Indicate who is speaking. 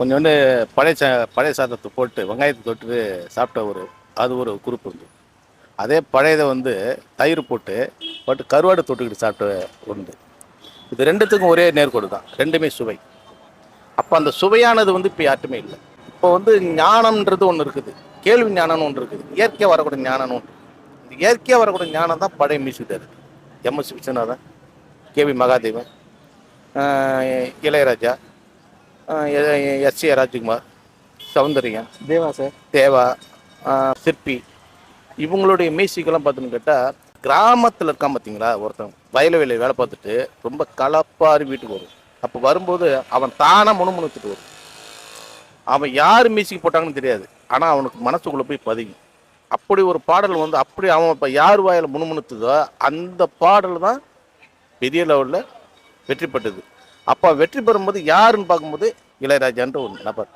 Speaker 1: கொஞ்சோண்டு பழைய சாதத்தை போட்டு வெங்காயத்தை தொட்டு சாப்பிட்ட அது ஒரு குரூப் உண்டு. அதே பழையதை தயிர் போட்டு கருவாடு தொட்டுக்கிட்டு சாப்பிட்ட உண்டு. இது ரெண்டுத்துக்கும் ஒரே நேர்கோடு தான், ரெண்டுமே சுவை. அப்போ அந்த சுவையானது இப்போ யார்ட்டுமே இல்லை. இப்போ ஞானம்ன்றது ஒன்று இருக்குது, கேள்வி ஞானம்னு ஒன்று இருக்குது, இயற்கையாக வரக்கூடிய ஞானம்னு ஒன்று. இந்த இயற்கையாக வரக்கூடிய ஞானம் தான் பழைய மியூசிக் டைரக்டர் எம்எஸ் விஸ்வநாதன், கேவி மகாதேவன், இளையராஜா, எஸ்.ஏ. ராஜ்குமார், சௌந்தர்யன், தேவா, சிற்பி, இவங்களுடைய மியூசிக்கெல்லாம் பார்த்துன்னு கேட்டால் கிராமத்தில் இருக்கான் பார்த்தீங்களா, ஒருத்தன் வயல்வெளியில் வேலை பார்த்துட்டு ரொம்ப கலப்பாரி வீட்டுக்கு வரும். அப்போ வரும்போது அவன் தானாக முணுமுணுத்துட்டு வரும். அவன் யார் மியூசிக் போட்டாங்கன்னு தெரியாது, ஆனால் அவனுக்கு மனசுக்குள்ளே போய் பதியும். அப்படி ஒரு பாடல் அப்படி அவன் இப்போ யார் வாயில் முணுமுணுத்துதோ அந்த பாடல் தான் பெரிய லெவலில் வெற்றி பெற்றது. அப்போ வெற்றி பெறும்போது யாருன்னு பார்க்கும்போது இளையராஜான்ற ஒரு நபர்.